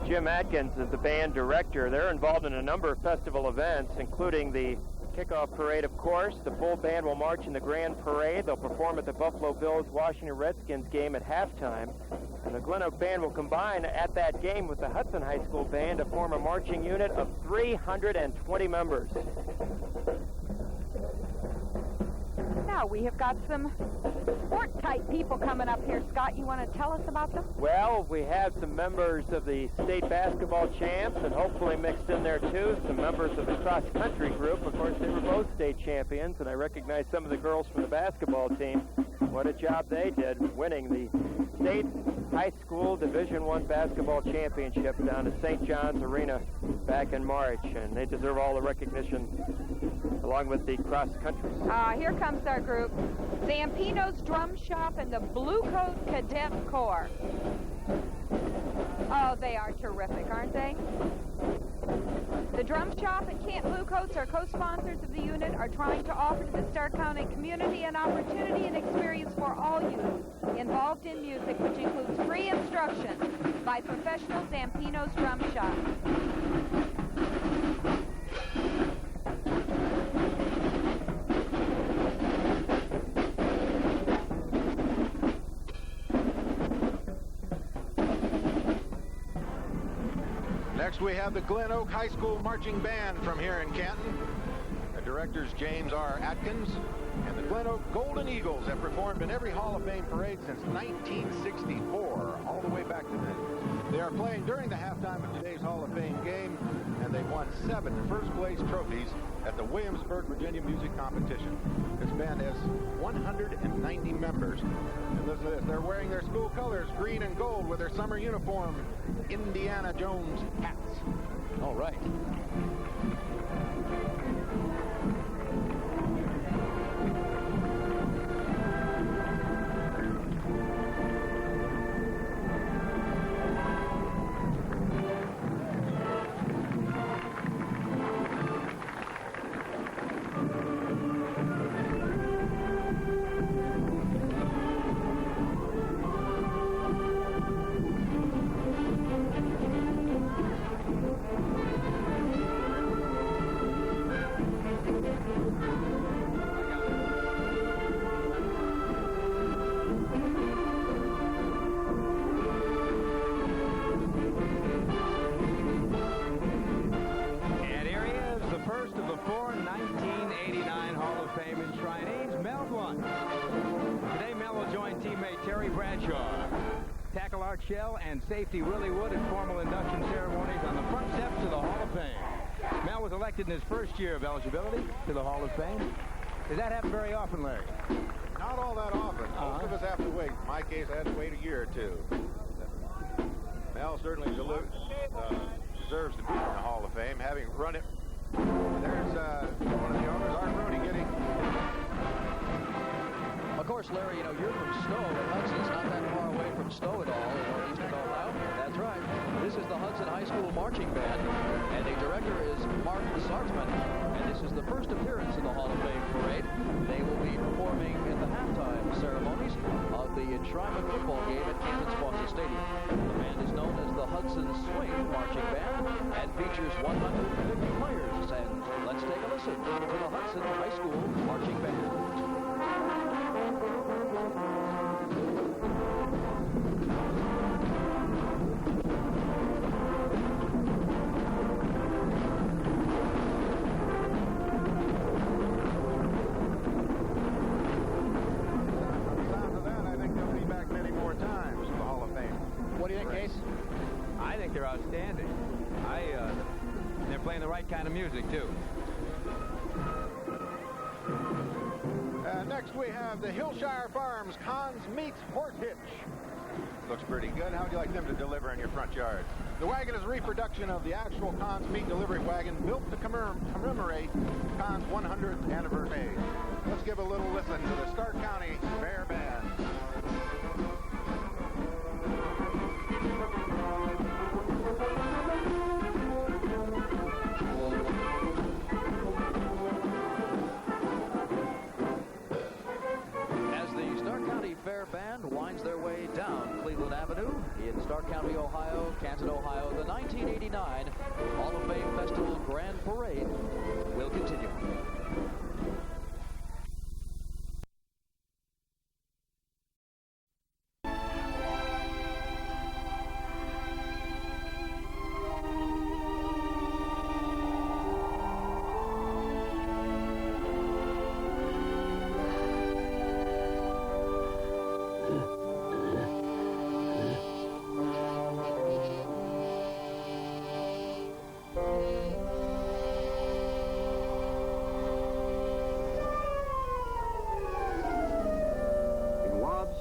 Jim Atkins is the band director. They're involved in a number of festival events, including the kickoff parade, of course. The full band will march in the grand parade. They'll perform at the Buffalo Bills-Washington Redskins game at halftime. And the GlenOak band will combine at that game with the Hudson High School band to form a marching unit of 320 members. Now we have got some sport-type people coming up here. Scott, you want to tell us about them? Well, we have some members of the state basketball champs, and hopefully mixed in there too, some members of the cross-country group. Of course, they were both state champions, and I recognize some of the girls from the basketball team. What a job they did, winning the state high school Division I basketball championship down at St. John's Arena back in March, and they deserve all the recognition along with the cross-country. Here comes our group, Zampino's Drum Shop and the Blue Coat Cadet Corps. Oh, they are terrific, aren't they? The Drum Shop and Camp Bluecoats, our co-sponsors of the unit, are trying to offer to the Stark County community an opportunity and experience for all youth involved in music, which includes free instruction by professional Zampino's Drum Shop. Next, we have the GlenOak High School Marching Band from here in Canton. The directors James R. Atkins and the GlenOak Golden Eagles have performed in every Hall of Fame parade since 1964, all the way back to then. They are playing during the halftime of today's Hall of Fame game, and they've won 7 first-place trophies at the Williamsburg, Virginia Music Competition. This band has 190 members. And listen to this, they're wearing their school colors, green and gold, with their summer uniform, Indiana Jones hats. All right. And safety Willie Wood at formal induction ceremonies on the front steps to the Hall of Fame. Mel was elected in his first year of eligibility to the Hall of Fame. Does that happen very often, Larry? Not all that often. Most of us have to wait. In my case, I had to wait a year or two. Mel certainly deserves to be in the Hall of Fame, having run it. There's one of the owners, Art Rooney, getting... Of course, Larry, you know, you're from Stowe, and Hudson's not that far away from Stowe at all, or east of Ohio. That's right. This is the Hudson High School Marching Band, and the director is Mark Sartman, and this is the first appearance in the Hall of Fame parade. They will be performing at the halftime ceremonies of the enshrinement football game at Canton Swanson Stadium. The band is known as the Hudson Swing Marching Band and features 150 players, and let's take a listen to the Hudson High School Marching Band. They're outstanding. They're playing the right kind of music, too. Next, we have the Hillshire Farms Cons Meats Horse Hitch. Looks pretty good. How would you like them to deliver in your front yard? The wagon is a reproduction of the actual Kahn's meat delivery wagon built to commemorate Kahn's 100th anniversary. Let's give a little listen to the Stark County Fair Band. Fair Band winds their way down Cleveland Avenue in Stark County, Ohio, Canton, Ohio. The 1989 Hall of Fame Festival Grand Parade will continue.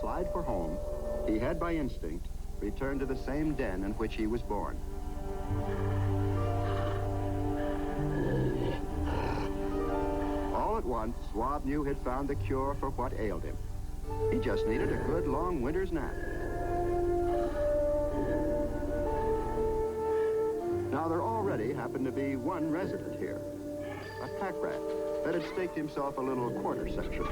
Slide for home, he had by instinct returned to the same den in which he was born. All at once, Wob knew he'd found the cure for what ailed him. He just needed a good long winter's nap. Now there already happened to be one resident here, a pack rat that had staked himself a little quarter section.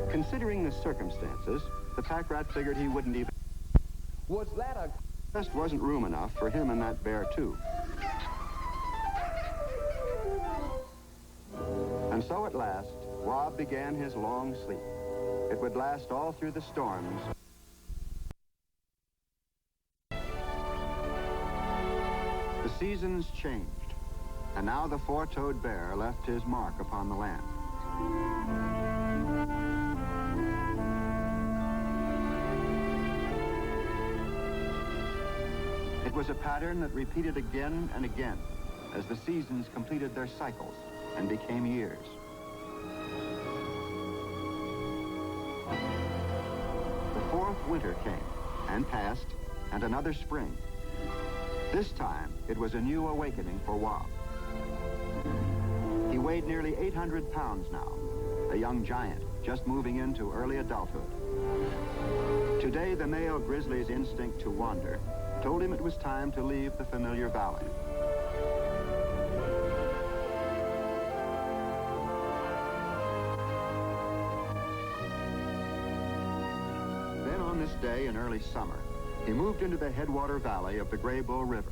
Considering the circumstances, the pack rat figured he wouldn't even... Was that a... Just wasn't room enough for him and that bear, too. And so at last, Wob began his long sleep. It would last all through the storms. The seasons changed, and now the four-toed bear left his mark upon the land. It was a pattern that repeated again and again as the seasons completed their cycles and became years. The fourth winter came and passed, and another spring. This time, it was a new awakening for Wob. He weighed nearly 800 pounds now, a young giant just moving into early adulthood. Today, the male grizzly's instinct to wander told him it was time to leave the familiar valley. Then on this day in early summer, he moved into the headwater valley of the Gray Bull River.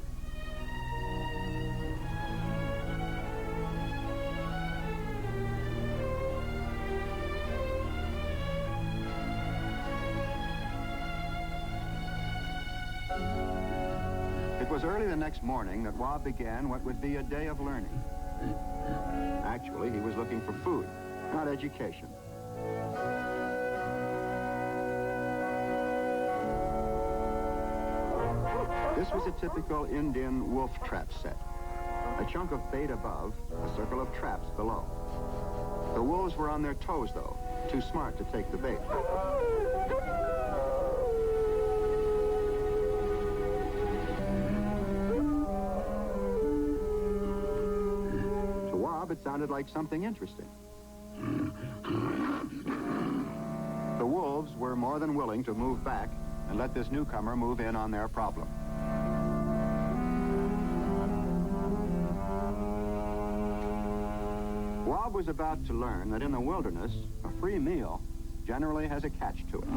It was early the next morning that Wob began what would be a day of learning. Actually, he was looking for food, not education. This was a typical Indian wolf trap set. A chunk of bait above, a circle of traps below. The wolves were on their toes, though, too smart to take the bait. It sounded like something interesting. The wolves were more than willing to move back and let this newcomer move in on their problem. Wob was about to learn that in the wilderness, a free meal generally has a catch to it.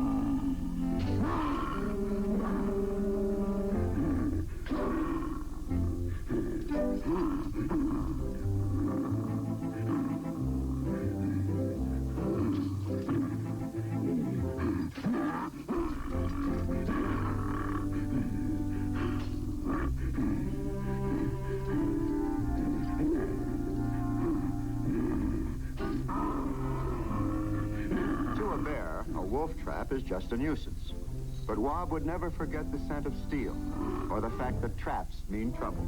Wolf trap is just a nuisance. But Wob would never forget the scent of steel or the fact that traps mean trouble.